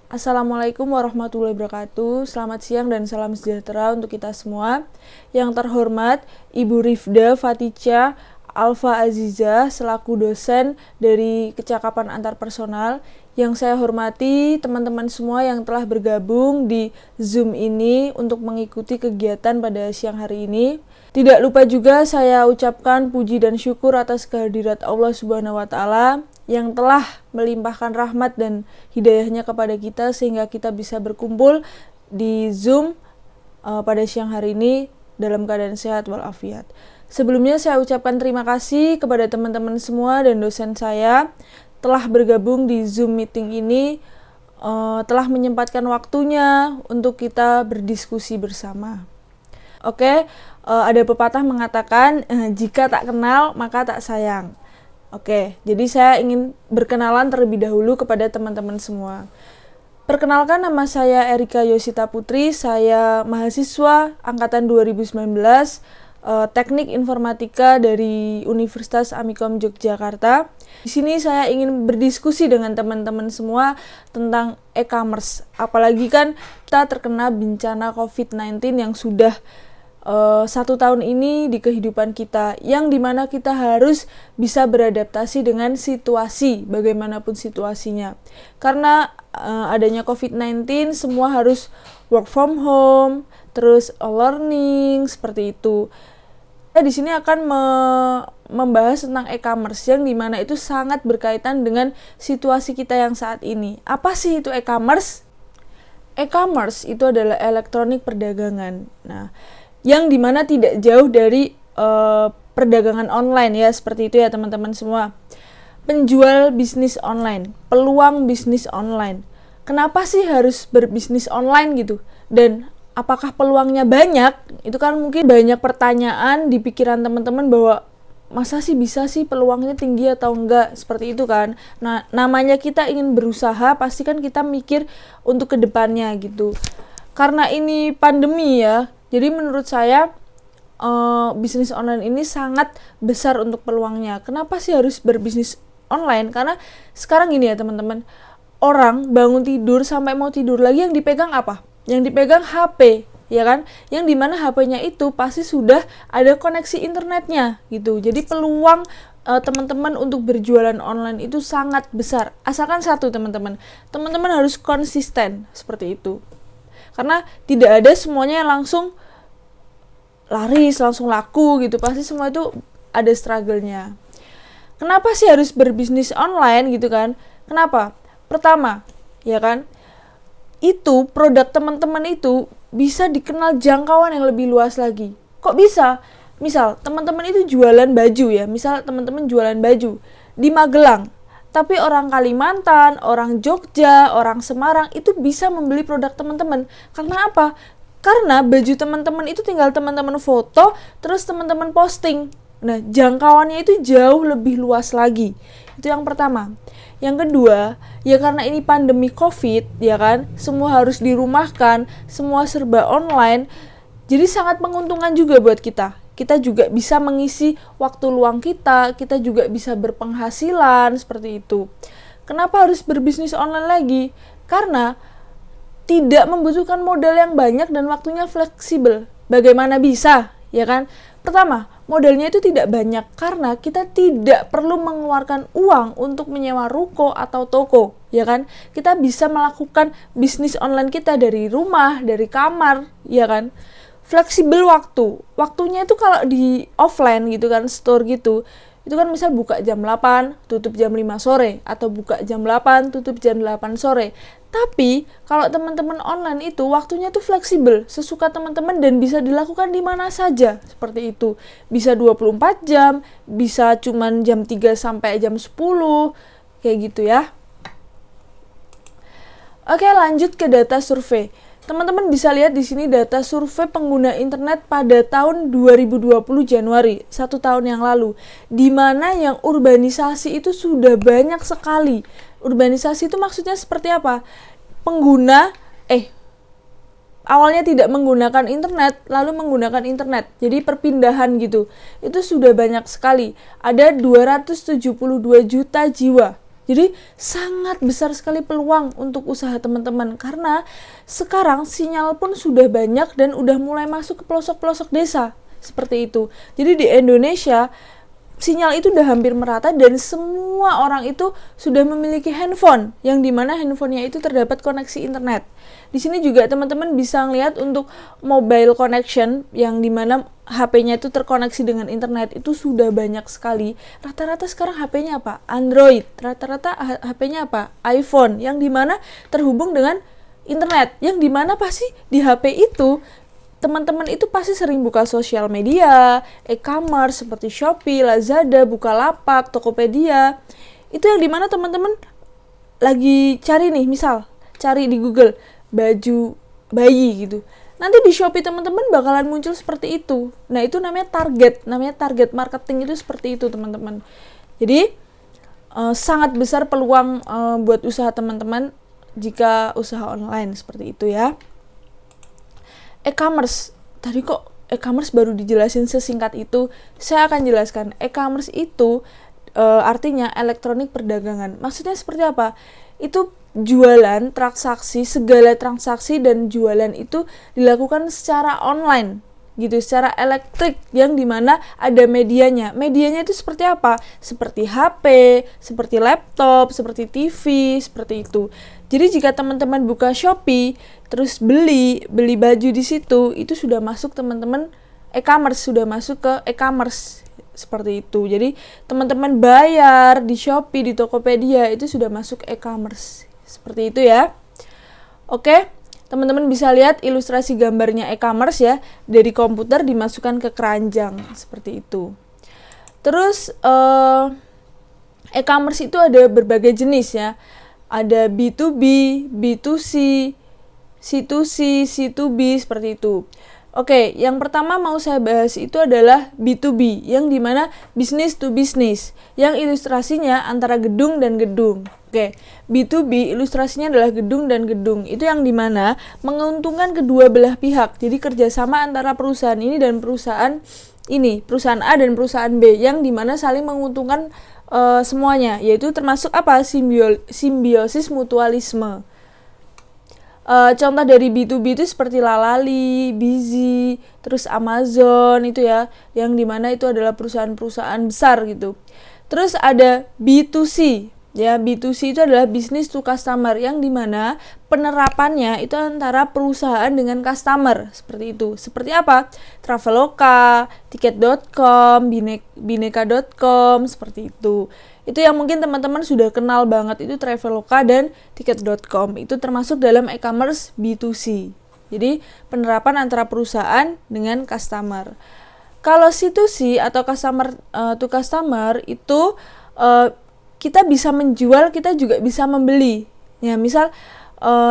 Assalamualaikum warahmatullahi wabarakatuh. Selamat siang dan salam sejahtera untuk kita semua. Yang terhormat Ibu Rifda Fatica Alfa Aziza selaku dosen dari Kecakapan Antarpersonal. Yang saya hormati teman-teman semua yang telah bergabung di Zoom ini untuk mengikuti kegiatan pada siang hari ini. Tidak lupa juga saya ucapkan puji dan syukur atas kehadirat Allah Subhanahu wa taala yang telah melimpahkan rahmat dan hidayahnya kepada kita sehingga kita bisa berkumpul di Zoom pada siang hari ini dalam keadaan sehat walafiat. Sebelumnya saya ucapkan terima kasih kepada teman-teman semua dan dosen saya telah bergabung di Zoom meeting ini, telah menyempatkan waktunya untuk kita berdiskusi bersama. Oke, ada pepatah mengatakan jika tak kenal maka tak sayang. Oke, jadi saya ingin berkenalan terlebih dahulu kepada teman-teman semua. Perkenalkan, nama saya Erika Yosita Putri, saya mahasiswa angkatan 2019, Teknik Informatika dari Universitas Amikom Yogyakarta. Di sini saya ingin berdiskusi dengan teman-teman semua tentang e-commerce. Apalagi kan kita terkena bencana COVID-19 yang sudah 1 tahun ini di kehidupan kita, yang dimana kita harus bisa beradaptasi dengan situasi bagaimanapun situasinya. Karena adanya COVID-19 semua harus work from home, terus learning seperti itu. Saya di sini akan membahas tentang e-commerce yang dimana itu sangat berkaitan dengan situasi kita yang saat ini. Apa sih itu e-commerce? E-commerce itu adalah elektronik perdagangan. Nah, yang dimana tidak jauh dari perdagangan online ya, seperti itu ya teman-teman semua. Penjual bisnis online, peluang bisnis online. Kenapa sih harus berbisnis online gitu? Dan apakah peluangnya banyak? Itu kan mungkin banyak pertanyaan di pikiran teman-teman bahwa masa sih bisa sih peluangnya tinggi atau enggak, seperti itu kan. Nah, namanya kita ingin berusaha, pasti kan kita mikir untuk kedepannya gitu. Karena ini pandemi ya, jadi menurut saya bisnis online ini sangat besar untuk peluangnya. Kenapa sih harus berbisnis online? Karena sekarang gini ya teman-teman, orang bangun tidur sampai mau tidur lagi yang dipegang apa? Yang dipegang HP, ya kan? Yang dimana HP-nya itu pasti sudah ada koneksi internetnya gitu. Jadi peluang teman-teman untuk berjualan online itu sangat besar. Asalkan satu teman-teman harus konsisten seperti itu. Karena tidak ada semuanya yang langsung laris, langsung laku gitu. Pasti semua itu ada struggle-nya. Kenapa sih harus berbisnis online gitu kan? Kenapa? Pertama, ya kan, itu produk teman-teman itu bisa dikenal jangkauan yang lebih luas lagi. Kok bisa? Misal teman-teman itu jualan baju ya. Misal teman-teman jualan baju di Magelang. Tapi orang Kalimantan, orang Jogja, orang Semarang itu bisa membeli produk teman-teman. Karena apa? Karena baju teman-teman itu tinggal teman-teman foto, terus teman-teman posting. Nah, jangkauannya itu jauh lebih luas lagi. Itu yang pertama. Yang kedua, ya karena ini pandemi COVID, ya kan, semua harus dirumahkan, semua serba online. Jadi sangat menguntungkan juga buat kita. Kita juga bisa mengisi waktu luang kita juga bisa berpenghasilan, seperti itu. Kenapa harus berbisnis online lagi? Karena tidak membutuhkan modal yang banyak dan waktunya fleksibel. Bagaimana bisa, ya kan? Pertama, modalnya itu tidak banyak karena kita tidak perlu mengeluarkan uang untuk menyewa ruko atau toko, ya kan? Kita bisa melakukan bisnis online kita dari rumah, dari kamar, ya kan? Fleksibel waktunya itu kalau di offline gitu kan, store gitu, itu kan misal buka jam 8, tutup jam 5 sore, atau buka jam 8, tutup jam 8 sore. Tapi kalau teman-teman online itu waktunya tuh fleksibel, sesuka teman-teman dan bisa dilakukan di mana saja, seperti itu. Bisa 24 jam, bisa cuman jam 3 sampai jam 10, kayak gitu ya. Oke, lanjut ke data survei. Teman-teman bisa lihat di sini data survei pengguna internet pada tahun 2020 Januari, 1 tahun yang lalu, di mana yang urbanisasi itu sudah banyak sekali. Urbanisasi itu maksudnya seperti apa? Pengguna awalnya tidak menggunakan internet, lalu menggunakan internet. Jadi perpindahan gitu. Itu sudah banyak sekali. Ada 272 juta jiwa. Jadi sangat besar sekali peluang untuk usaha teman-teman, karena sekarang sinyal pun sudah banyak dan udah mulai masuk ke pelosok-pelosok desa seperti itu. Jadi di Indonesia sinyal itu udah hampir merata dan semua orang itu sudah memiliki handphone yang dimana handphonenya itu terdapat koneksi internet. Di sini juga teman-teman bisa ngeliat untuk mobile connection yang dimana HP-nya itu terkoneksi dengan internet itu sudah banyak sekali. Rata-rata sekarang HP-nya apa? Android. Rata-rata HP-nya apa? iPhone, yang dimana terhubung dengan internet. Yang dimana pasti di HP itu teman-teman itu pasti sering buka sosial media, e-commerce seperti Shopee, Lazada, Bukalapak, Tokopedia. Itu yang dimana teman-teman lagi cari nih, misal cari di Google baju bayi gitu. Nanti di Shopee teman-teman bakalan muncul seperti itu. Nah, itu namanya target marketing itu seperti itu, teman-teman. Jadi sangat besar peluang buat usaha teman-teman jika usaha online seperti itu ya. E-commerce, tadi kok e-commerce baru dijelasin sesingkat itu. Saya akan jelaskan. E-commerce itu artinya elektronik perdagangan. Maksudnya seperti apa? Itu jualan, transaksi, segala transaksi dan jualan itu dilakukan secara online gitu, secara elektrik, yang dimana ada medianya. Medianya itu seperti apa? Seperti HP, seperti laptop, seperti TV, seperti itu. Jadi jika teman-teman buka Shopee, terus beli baju di situ, itu sudah masuk teman-teman e-commerce, sudah masuk ke e-commerce seperti itu. Jadi teman-teman bayar di Shopee, di Tokopedia, itu sudah masuk e-commerce. Seperti itu ya. Oke, teman-teman bisa lihat ilustrasi gambarnya e-commerce ya. Dari komputer dimasukkan ke keranjang seperti itu. Terus e-commerce itu ada berbagai jenis ya. Ada B2B, B2C, C2C, C2B seperti itu. Oke, yang pertama mau saya bahas itu adalah B2B, yang dimana business to business, yang ilustrasinya antara gedung dan gedung. Oke, B2B ilustrasinya adalah gedung dan gedung. Itu yang dimana menguntungkan kedua belah pihak. Jadi kerjasama antara perusahaan ini dan perusahaan ini, perusahaan A dan perusahaan B, yang dimana saling menguntungkan semuanya, yaitu termasuk apa? Simbiosis mutualisme. Contoh dari B2B itu seperti Lalali, Busy, terus Amazon itu ya, yang dimana itu adalah perusahaan-perusahaan besar gitu. Terus ada B2C, ya, B2C itu adalah business to customer, yang dimana penerapannya itu antara perusahaan dengan customer, seperti itu. Seperti apa? Traveloka, tiket.com, bineka.com, seperti itu. Itu yang mungkin teman-teman sudah kenal banget, itu Traveloka dan tiket.com. Itu termasuk dalam e-commerce B2C. Jadi penerapan antara perusahaan dengan customer. Kalau C2C atau customer to customer itu kita bisa menjual, kita juga bisa membeli. Ya, misal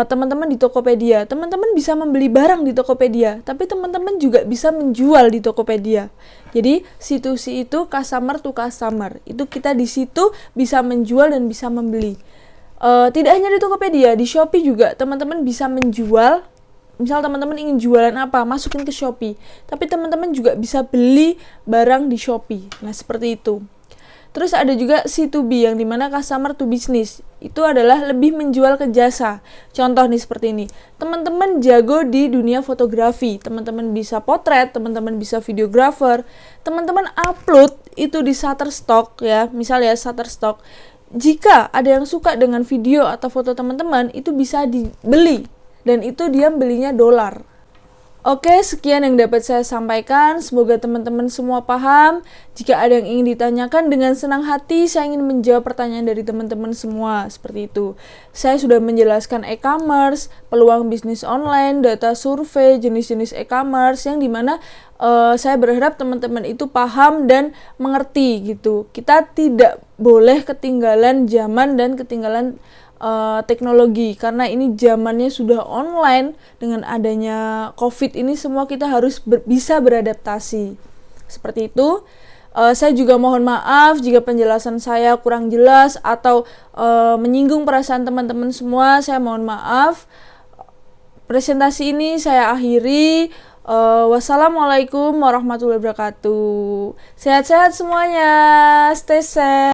teman-teman di Tokopedia, teman-teman bisa membeli barang di Tokopedia, tapi teman-teman juga bisa menjual di Tokopedia. Jadi C2C itu customer to customer. Itu kita di situ bisa menjual dan bisa membeli. Tidak hanya di Tokopedia, di Shopee juga teman-teman bisa menjual. Misal teman-teman ingin jualan apa, masukin ke Shopee. Tapi teman-teman juga bisa beli barang di Shopee. Nah, seperti itu. Terus ada juga C2B, yang dimana customer to business. Itu adalah lebih menjual ke jasa. Contoh nih seperti ini. Teman-teman jago di dunia fotografi. Teman-teman bisa potret, teman-teman bisa videographer. Teman-teman upload itu di Shutterstock ya. Misal ya Shutterstock. Jika ada yang suka dengan video atau foto teman-teman, itu bisa dibeli. Dan itu dia belinya $. Oke, sekian yang dapat saya sampaikan. Semoga teman-teman semua paham. Jika ada yang ingin ditanyakan, dengan senang hati saya ingin menjawab pertanyaan dari teman-teman semua. Seperti itu. Saya sudah menjelaskan e-commerce, peluang bisnis online, data survei, jenis-jenis e-commerce, yang dimana saya berharap teman-teman itu paham dan mengerti gitu. Kita tidak boleh ketinggalan zaman dan ketinggalan teknologi, karena ini zamannya sudah online. Dengan adanya COVID ini semua kita harus bisa beradaptasi. Seperti itu. Saya juga mohon maaf jika penjelasan saya kurang jelas atau menyinggung perasaan teman-teman semua. Saya mohon maaf. Presentasi ini saya akhiri. Wassalamualaikum warahmatullahi wabarakatuh. Sehat-sehat semuanya. Stay safe.